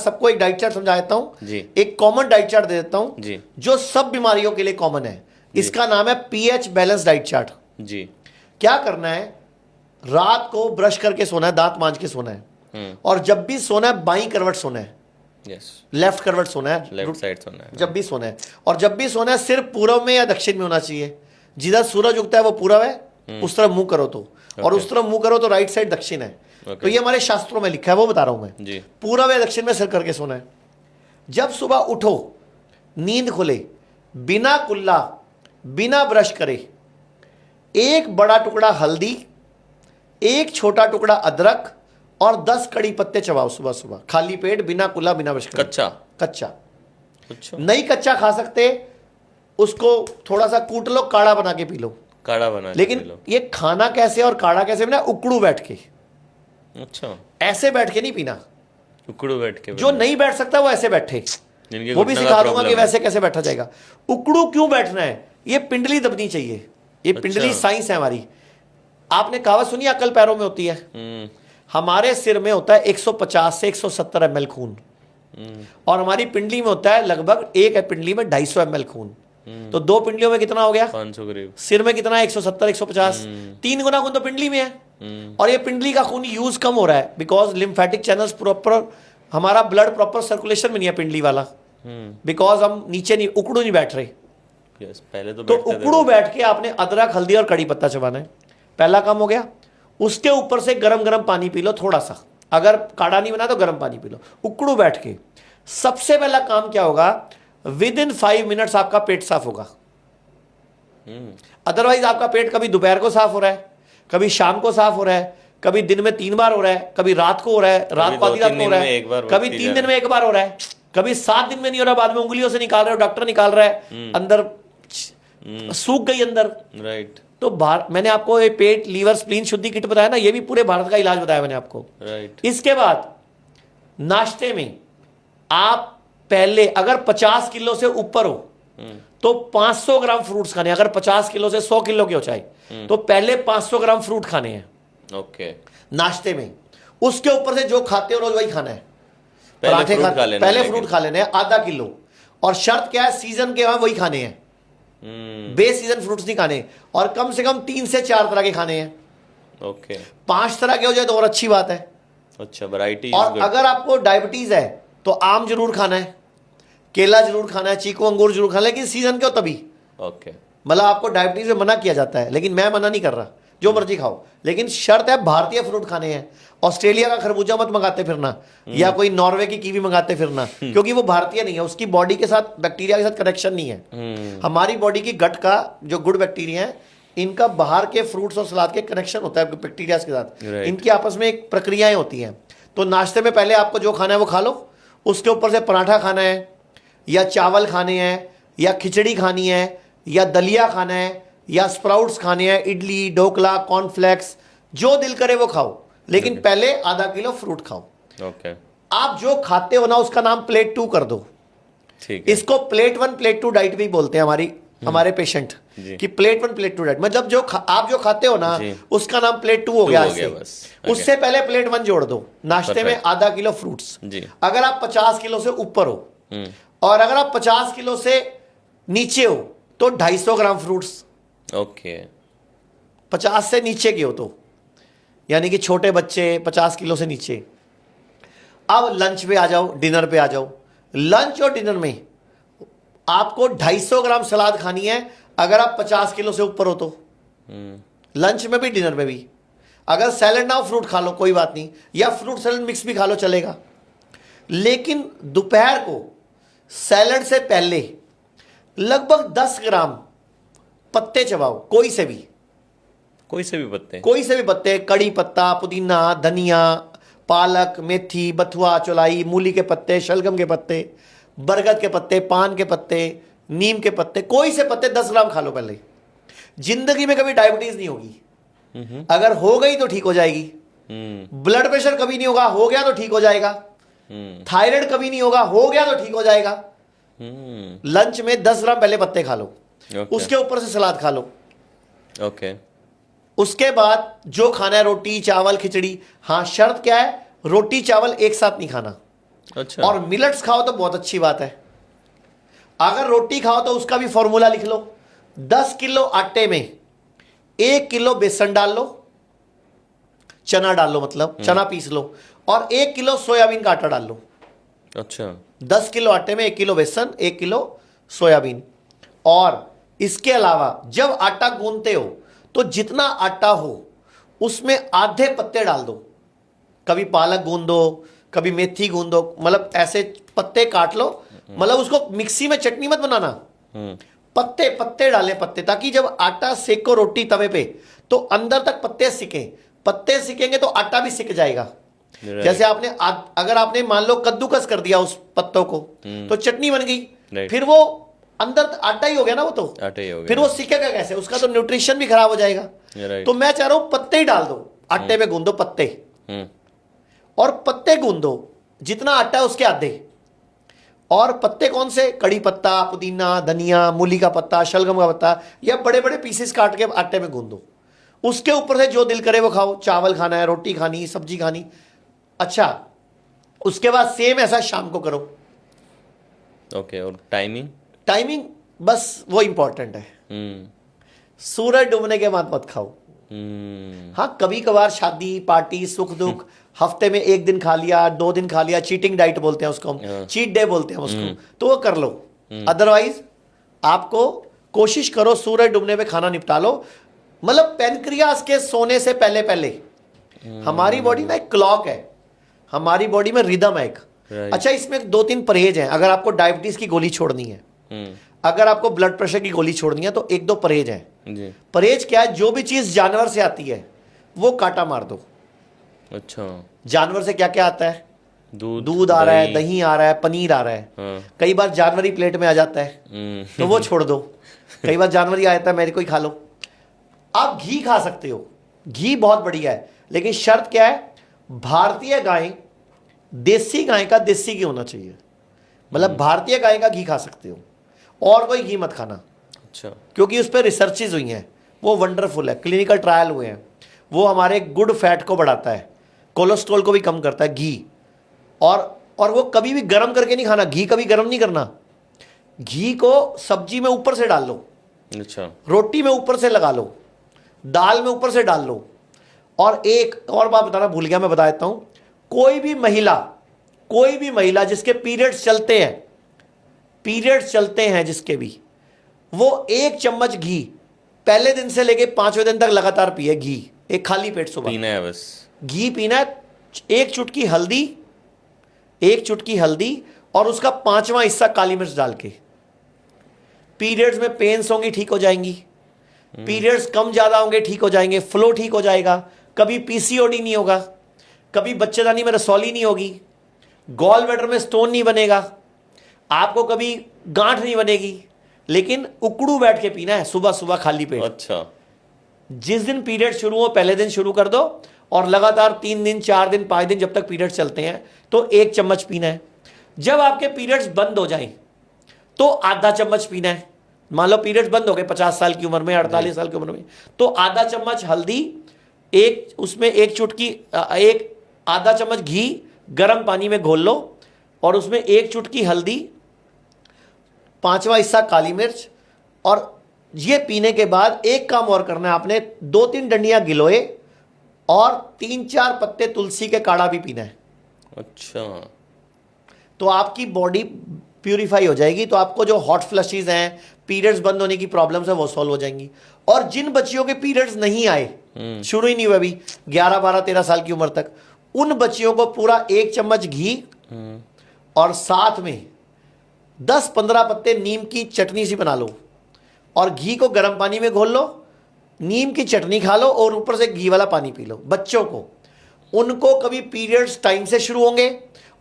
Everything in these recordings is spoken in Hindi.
सबको एक डाइट चार्ट समझा देता हूं जी। एक कॉमन डाइट चार्ट दे देता हूं जी। जो सब बीमारियों के लिए कॉमन है। इसका नाम है पीएच बैलेंस डाइट चार्ट। जी। क्या करना है, रात को ब्रश करके सोना है, दांत मांज के सोना है, और जब भी सोना है बाई करवट सोना है, यस, लेफ्ट करवट सोना है, लेफ्ट साइड सोना है जब भी सोना है। और जब भी सोना है सिर्फ पूर्व में या दक्षिण में होना चाहिए। जिधर सूरज उगता है वो पूर्व है, उस तरफ मुंह करो तो, और उस तरफ मुंह करो तो राइट साइड दक्षिण है। तो ये हमारे शास्त्रों में लिखा है, वो बता रहा हूं मैं। पूर्व या दक्षिण में सिर करके सोना है। जब सुबह उठो, नींद खुले, बिना कुल्ला, बिना ब्रश करे, एक बड़ा टुकड़ा हल्दी, एक छोटा टुकड़ा अदरक और 10 कड़ी पत्ते चबाओ सुबह सुबह, खाली पेट, बिना कुल्ला, बिना ब्रश करे। कच्चा कच्चा अच्छा, नहीं कच्चा खा सकते, उसको थोड़ा सा कूट लो, काढ़ा बना के पी लो। काढ़ा बना के लेकिन पी लो। ये खाना कैसे और काढ़ा कैसे पीना, उकड़ू बैठ के, अच्छा, ऐसे बैठ के नहीं पीना। उकड़ू बैठ के जो नहीं बैठ सकता वो ऐसे बैठे, जिनके वो भी घुटने का सिखा दूंगा कि problem है। वैसे कैसे बैठा जाएगा। उकड़ू क्यों बैठना है, ये पिंडली दबनी चाहिए। ये पिंडली साइंस है हमारी। आपने कहावत सुनी अकल पैरों में होती है। हमारे सिर में होता है 150 से 170 ml खून, और हमारी पिंडली में होता है लगभग, एक है पिंडली में 250 ml खून। तो 2 पिंडलियों में कितना हो गया, 500 करीब। सिर में कितना है, 170 150, 3 गुना खून तो पिंडली में है। और ये पिंडली का खून यूज कम हो रहा है बिकॉज लिम्फेटिक चैनल्स प्रॉपर, हमारा ब्लड प्रॉपर सर्कुलेशन में नहीं है पिंडली वाला, बिकॉज हम नीचे नहीं, उकड़ू नहीं बैठ रहे। यस, पहले तो उकड़ू बैठ के आपने अदरक, हल्दी और कड़ी पत्ता चबाना है, पहला काम हो गया। उसके ऊपर से गरम गरम पानी पी लो थोड़ा सा, अगर काढ़ा नहीं बना तो गरम पानी पी लो, उकड़ू बैठ के। सबसे पहला काम क्या होगा, विद इन 5 मिनट्स आपका पेट साफ होगा। अदरवाइज आपका पेट कभी दोपहर को साफ हो रहा है, कभी शाम को साफ हो रहा है, कभी दिन में 3 बार हो रहा है, कभी रात को हो रहा है, रात को आधी रात को हो रहा है, कभी 3 दिन में 1 बार हो रहा है, कभी 7 दिन में नहीं हो रहा, बाद में उंगलियों से निकाल रहे हो, डॉक्टर निकाल रहा है, अंदर सूख गई अंदर। राइट। तो मैंने आपको ये पेट, लीवर, स्प्लीन शुद्धि किट बताया ना, ये भी पूरे भारत का इलाज बताया मैंने आपको। राइट। इसके बाद नाश्ते में आप पहले, अगर 50 किलो से ऊपर हो तो 500 ग्राम फ्रूट्स खाने। अगर 50 किलो से 100 किलो की हो चाहे तो पहले 500 ग्राम फ्रूट खाने हैं ओके नाश्ते में। उसके ऊपर से जो खाते हो रोज वही खाना है। पराठे पहले फ्रूट खा लेने हैं आधा किलो, और शर्त क्या है, सीजन के वही खाने हैं, बे सीजन फ्रूट्स नहीं खाने, और कम से कम 3 से 4 तरह के खाने हैं। ओके, 5 तरह के हो जाए तो और अच्छी बात है। अच्छा, वैरायटी। और अगर आपको डायबिटीज है तो आम जरूर खाना है, केला जरूर खाना है, चीकू अंगूर जरूर खाना है, लेकिन सीजन के हो तभी। ओके, मतलब आपको डायबिटीज में मना किया जाता है, लेकिन मैं मना नहीं कर रहा, जो मर्जी खाओ, लेकिन शर्त है भारतीय फ्रूट खाने हैं। ऑस्ट्रेलिया का खरबूजा मत मंगाते फिरना, या कोई नॉर्वे की कीवी मंगाते फिरना, क्योंकि वो भारतीय नहीं है, उसकी बॉडी के साथ, बैक्टीरिया के साथ कनेक्शन नहीं है। हमारी बॉडी की गट का जो गुड बैक्टीरिया है, इनका बाहर के फ्रूट्स और सलाद के कनेक्शन होता है बैक्टीरिया के साथ। इनकी आपस में एक प्रक्रियाएं होती हैं। तो नाश्ते में पहले आपको जो खाना है वो खा लो, उसके ऊपर से पराठा खाना है, या चावल खाने हैं, या खिचड़ी खानी है, या दलिया खाना है, या स्प्राउट्स खाने हैं, इडली, ढोकला, कॉर्नफ्लेक्स, जो दिल करे वो खाओ, लेकिन पहले आधा किलो फ्रूट खाओ। ओके, आप जो खाते हो ना उसका नाम प्लेट 2 कर दो। ठीक है। इसको प्लेट 1 प्लेट 2 डाइट भी बोलते हैं हमारे पेशेंट, कि प्लेट 1 प्लेट 2 डाइट, मतलब जो आप जो खाते हो ना उसका नाम प्लेट 2 हो गया। उससे पहले प्लेट 1 जोड़ दो, नाश्ते में आधा किलो फ्रूट्स। अगर आप 50 किलो से ऊपर हो, और अगर आप 50 किलो से नीचे हो तो 250 ग्राम फ्रूट्स। ओके, 50 से नीचे के हो तो, यानी कि छोटे बच्चे 50 किलो से नीचे। अब लंच पे आ जाओ, डिनर पे आ जाओ। लंच और डिनर में आपको 250 ग्राम सलाद खानी है, अगर आप 50 किलो से ऊपर हो तो। लंच में भी डिनर में भी। अगर सैलेड ना हो फ्रूट खा लो, कोई बात नहीं, या फ्रूट सैलेड मिक्स भी खा लो चलेगा। लेकिन दोपहर को सैलेड से पहले लगभग 10 ग्राम पत्ते चबाओ, कोई से भी पत्ते, कड़ी पत्ता, पुदीना, धनिया, पालक, मेथी, बथुआ, चौलाई, मूली के पत्ते, शलगम के पत्ते, बरगद के पत्ते, पान के पत्ते, नीम के पत्ते, कोई से पत्ते 10 ग्राम खा लो पहले। जिंदगी में कभी डायबिटीज नहीं होगी, अगर हो गई तो ठीक हो जाएगी। ब्लड प्रेशर कभी नहीं होगा, हो गया तो ठीक हो जाएगा। थायराइड कभी नहीं होगा, हो गया तो ठीक हो जाएगा। लंच में 10 ग्राम पहले पत्ते खा लो, उसके ऊपर से सलाद खा लो। ओके, उसके बाद जो खाना है रोटी, चावल, खिचड़ी। हाँ, शर्त क्या है, रोटी चावल एक साथ नहीं खाना। अच्छा। और मिलेट्स खाओ तो बहुत अच्छी बात है। अगर रोटी खाओ तो उसका भी फॉर्मूला लिख लो। 10 किलो आटे में 1 किलो बेसन डाल लो, चना डाल लो, मतलब चना पीस लो, और 1 किलो सोयाबीन का आटा डाल लो। अच्छा। 10 किलो आटे में 1 किलो बेसन, 1 किलो सोयाबीन। और इसके अलावा जब आटा गूंथते हो तो जितना आटा हो उसमें आधे पत्ते डाल दो। कभी पालक गूंद दो, कभी मेथी गूंद दो, मतलब ऐसे पत्ते काट लो। मतलब उसको मिक्सी में चटनी मत बनाना, पत्ते पत्ते डालें, पत्ते, ताकि जब आटा सेको रोटी तवे पे तो अंदर तक पत्ते सिकें। पत्ते सिकेंगे तो आटा भी सिक जाएगा। Right. जैसे आपने अगर आपने मान लो कद्दूकस कर दिया उस पत्तों को तो चटनी बन गई, Right. फिर वो अंदर आटा ही हो गया ना, वो तो आटा ही हो गया। फिर वो सिकेगा कैसे? उसका तो न्यूट्रिशन भी खराब हो जाएगा। Right. तो मैं चाह रहा हूं पत्ते ही डाल दो, आटे में गूंदो पत्ते, और पत्ते गूंदो जितना आटा है उसके आधे। और पत्ते कौन से? कड़ी पत्ता, पुदीना, धनिया, मूली का पत्ता, शलगम का पत्ता, या बड़े बड़े पीसेस काट के आटे में गूंदो। उसके ऊपर से जो दिल करे वो खाओ। चावल खाना है, रोटी खानी, सब्जी खानी। अच्छा, उसके बाद सेम ऐसा शाम को करो। ओके। और टाइमिंग? टाइमिंग बस वो इंपॉर्टेंट है। सूरज डूबने के बाद मत खाओ। हाँ, कभी कभार शादी पार्टी सुख दुख हफ्ते में 1 दिन खा लिया, 2 दिन खा लिया, चीटिंग डाइट बोलते हैं उसको हम, चीट डे बोलते हैं उसको, तो वो कर लो। अदरवाइज आपको कोशिश करो सूरज डूबने पे खाना निपटा लो। मतलब पेनक्रियास के सोने से पहले पहले हमारी बॉडी में एक क्लॉक है, हमारी बॉडी में रिदम है एक। Right. अच्छा, इसमें 2-3 परहेज हैं। अगर आपको डायबिटीज की गोली छोड़नी है, अगर आपको ब्लड प्रेशर की गोली छोड़नी है, तो 1-2 परहेज हैं। जी। परहेज क्या है? जो भी चीज जानवर से आती है वो काटा मार दो। अच्छा। जानवर से क्या क्या आता है? दूध आ रहा है, दही आ रहा है, पनीर आ रहा है। हाँ। कई बार जानवरी प्लेट में आ जाता है तो वो छोड़ दो। कई बार जानवरी आ जाता है, मेरे को ही खा लो। आप घी खा सकते हो, घी बहुत बढ़िया है, लेकिन शर्त क्या है? भारतीय गाय, देसी गाय का देसी घी होना चाहिए। मतलब भारतीय गाय का घी खा सकते हो, और कोई घी मत खाना। अच्छा। क्योंकि उस पर रिसर्चेज हुई हैं, वो वंडरफुल है, क्लिनिकल ट्रायल हुए हैं। वो हमारे गुड फैट को बढ़ाता है, कोलेस्ट्रॉल को भी कम करता है घी। और वो कभी भी गर्म करके नहीं खाना, घी कभी गर्म नहीं करना। घी को सब्जी में ऊपर से डाल लो, अच्छा। रोटी में ऊपर से लगा लो, दाल में ऊपर से डाल लो। और एक और बात बताना भूल गया, मैं बता देता हूं। कोई भी महिला जिसके पीरियड्स चलते हैं जिसके भी, वो 1 चम्मच घी पहले दिन से लेके 5वें दिन तक लगातार पिए। घी एक खाली पेट सुबह पीना है बस। घी पीना है। 1 चुटकी हल्दी और उसका 5वां हिस्सा काली मिर्च डाल के। पीरियड्स में पेन्स होंगी, ठीक हो जाएंगी। पीरियड्स कम ज्यादा होंगे, ठीक हो जाएंगे। फ्लो ठीक हो जाएगा। कभी पीसीओडी नहीं होगा, कभी बच्चेदानी में रसौली नहीं होगी, गॉल ब्लैडर में स्टोन नहीं बनेगा, आपको कभी गांठ नहीं बनेगी। लेकिन उकड़ू बैठ के पीना है सुबह सुबह खाली पेट। अच्छा। जिस दिन पीरियड शुरू हो पहले दिन शुरू कर दो, और लगातार 3 दिन 4 दिन 5 दिन जब तक पीरियड चलते हैं तो 1 चम्मच पीना है। जब आपके पीरियड्स बंद हो जाएं तो आधा चम्मच पीना है। मान लो पीरियड्स बंद हो गए 50 साल की उम्र में, 48 साल की उम्र में, तो आधा चम्मच हल्दी, उसमें 1 चुटकी, आधा चम्मच घी गर्म पानी में घोल लो, और उसमें 1 चुटकी हल्दी, 5वां हिस्सा काली मिर्च। और ये पीने के बाद एक काम और करना है आपने, 2-3 डंडियां गिलोय और 3-4 पत्ते तुलसी के काढ़ा भी पीना है। अच्छा। तो आपकी बॉडी प्यूरिफाई हो जाएगी। तो आपको जो हॉट फ्लशेस हैं, पीरियड्स बंद होने की प्रॉब्लम्स है, वो सॉल्व हो जाएंगी। और जिन बच्चियों के पीरियड्स नहीं आए, शुरू ही नहीं हुए अभी 11, 12, 13 साल की उम्र तक, उन बच्चियों को पूरा 1 चम्मच घी और साथ में 10-15 पत्ते नीम की चटनी सी बना लो, और घी को गर्म पानी में घोल लो, नीम की चटनी खा लो, और ऊपर से घी वाला पानी पी लो। बच्चों को, उनको कभी पीरियड्स टाइम से शुरू होंगे,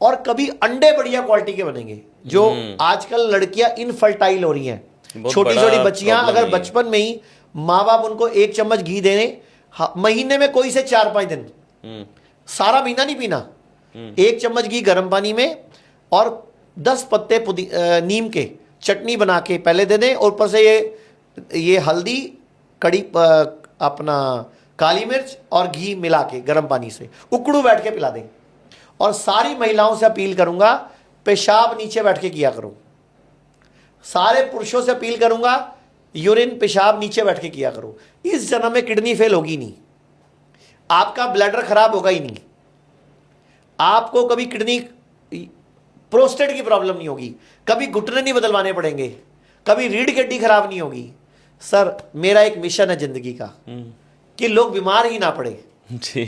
और कभी अंडे बढ़िया क्वालिटी के बनेंगे। जो आजकल लड़कियां इनफर्टाइल हो रही हैं, छोटी छोटी बच्चियां, अगर बचपन में ही माँ बाप उनको 1 चम्मच घी देने, महीने में कोई से 4-5 दिन, सारा महीना नहीं पीना, 1 चम्मच घी गर्म पानी में और 10 पत्ते नीम के चटनी बना के पहले दे दें, और ऊपर से ये हल्दी, कड़ी, अपना काली मिर्च और घी मिला के गर्म पानी से उकड़ू बैठ के पिला दें। और सारी महिलाओं से अपील करूंगा, पेशाब नीचे बैठ के किया करो। सारे पुरुषों से अपील करूंगा, यूरिन पेशाब नीचे बैठ के किया करो। इस जन्म में किडनी फेल होगी नहीं, आपका ब्लैडर खराब होगा ही नहीं, आपको कभी किडनी प्रोस्टेट की प्रॉब्लम नहीं होगी, कभी घुटने नहीं बदलवाने पड़ेंगे, कभी रीढ़ की हड्डी खराब नहीं होगी। सर मेरा एक मिशन है जिंदगी का कि लोग बीमार ही ना पड़े। जी